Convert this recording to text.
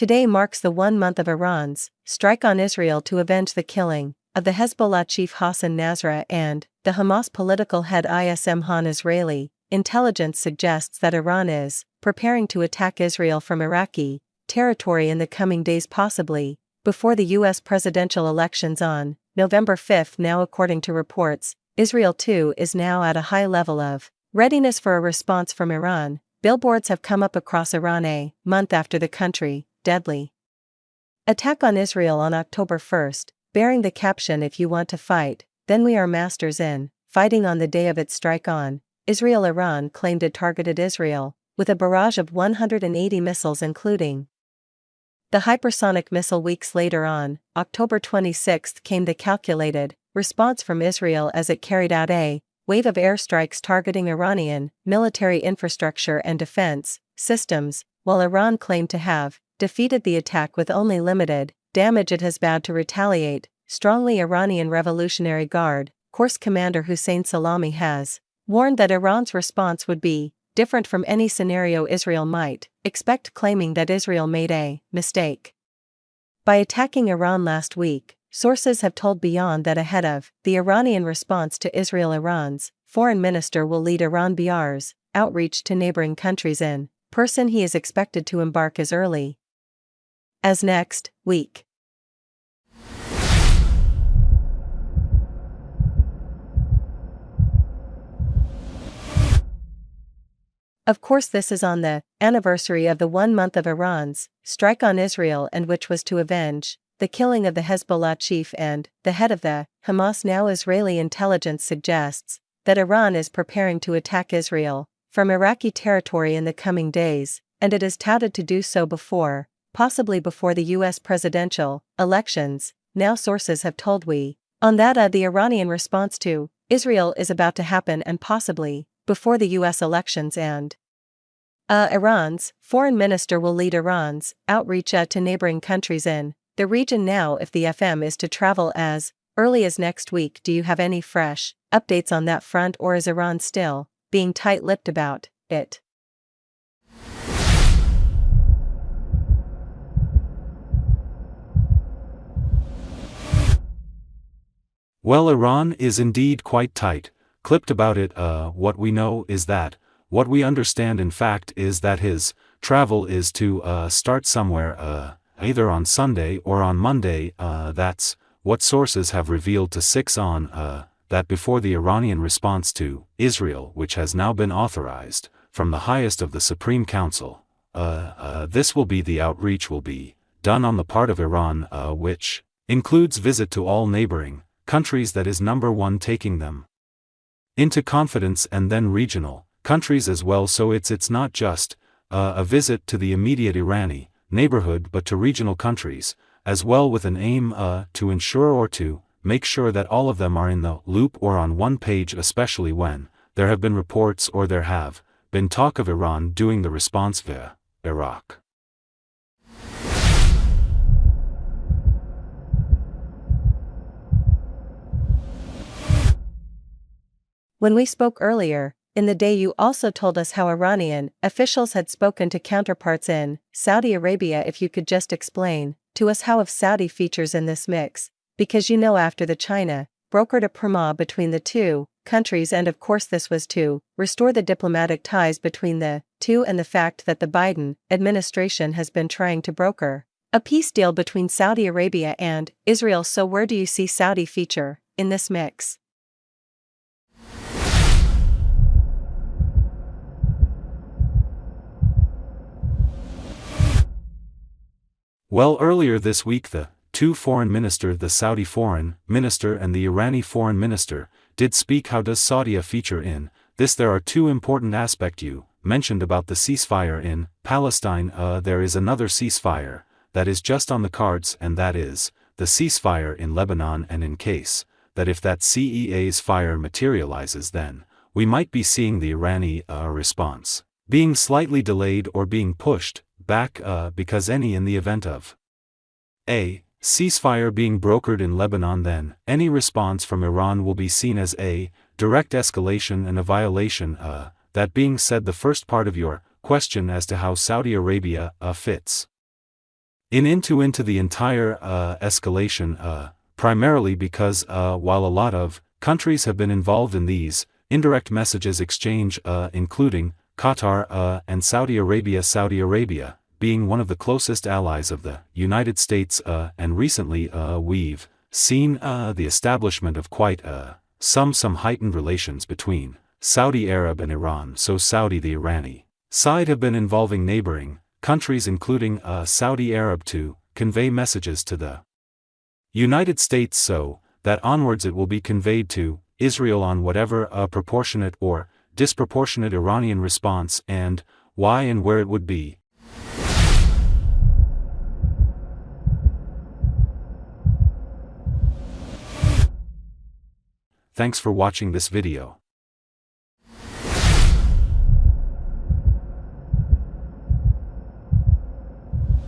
Today marks the 1 month of Iran's strike on Israel to avenge the killing of the Hezbollah chief Hassan Nasrallah and the Hamas political head Ism Israeli. Intelligence suggests that Iran is preparing to attack Israel from Iraqi territory in the coming days, possibly before the U.S. presidential elections on November 5. Now, according to reports, Israel too is now at a high level of readiness for a response from Iran. Billboards have come up across Iran a month after the country deadly attack on Israel on October 1, bearing the caption, "If you want to fight, then we are masters in fighting." On the day of its strike on Israel, Iran claimed it targeted Israel with a barrage of 180 missiles, including the hypersonic missile. Weeks later, on October 26, came the calculated response from Israel as it carried out a wave of airstrikes targeting Iranian military infrastructure and defense systems. While Iran claimed to have defeated the attack with only limited damage, it has vowed to retaliate strongly. Iranian Revolutionary Guard Corps Commander Hussein Salami has warned that Iran's response would be different from any scenario Israel might expect, claiming that Israel made a mistake by attacking Iran last week. Sources have told Beyond that ahead of the Iranian response to Israel, Iran's foreign minister will lead Iran BR's outreach to neighboring countries in person. He is expected to embark as early as next week. Of course, this is on the anniversary of the 1 month of Iran's strike on Israel, and which was to avenge the killing of the Hezbollah chief and the head of the Hamas. Now, Israeli intelligence suggests that Iran is preparing to attack Israel from Iraqi territory in the coming days, and it is touted to do so possibly before the U.S. presidential elections. Now, sources have told on that the Iranian response to Israel is about to happen, and possibly before the U.S. elections, and Iran's foreign minister will lead Iran's outreach to neighboring countries in the region. Now, if the FM is to travel as early as next week, do you have any fresh updates on that front, or is Iran still being tight-lipped about it? Well, Iran is indeed quite tight-lipped about it. What we know is that, what we understand in fact is that his travel is to start somewhere either on Sunday or on Monday. That's what sources have revealed to 6 on that before the Iranian response to Israel, which has now been authorized from the highest of the Supreme Council. The outreach will be done on the part of Iran, which includes visit to all neighboring countries, that is number one, taking them into confidence, and then regional countries as well. So it's not just a visit to the immediate Irani neighborhood, but to regional countries as well, with an aim to ensure or to make sure that all of them are in the loop or on one page, especially when there have been reports or there have been talk of Iran doing the response via Iraq. When we spoke earlier in the day, you also told us how Iranian officials had spoken to counterparts in Saudi Arabia. If you could just explain to us how of Saudi features in this mix, because after the China brokered a perma between the two countries, and of course this was to restore the diplomatic ties between the two, and the fact that the Biden administration has been trying to broker a peace deal between Saudi Arabia and Israel. So where do you see Saudi feature in this mix? Well, earlier this week the two foreign ministers, the Saudi foreign minister and the Irani foreign minister, did speak. How does Saudi feature in this? There are two important aspects. You mentioned about the ceasefire in Palestine. There is another ceasefire that is just on the cards, and that is the ceasefire in Lebanon. And in case that if that ceasefire materializes, then we might be seeing the Irani response being slightly delayed or being pushed back, because in the event of a ceasefire being brokered in Lebanon, then any response from Iran will be seen as a direct escalation and a violation. That being said, the first part of your question as to how Saudi Arabia fits into the entire escalation, primarily because while a lot of countries have been involved in these indirect messages exchange, including Qatar and Saudi Arabia being one of the closest allies of the United States, and recently we've seen the establishment of quite some heightened relations between Saudi Arab and Iran. So Saudi, the Irani side, have been involving neighboring countries including Saudi Arab to convey messages to the United States, so that onwards it will be conveyed to Israel on whatever proportionate or disproportionate Iranian response, and why and where it would be. Thanks for watching this video.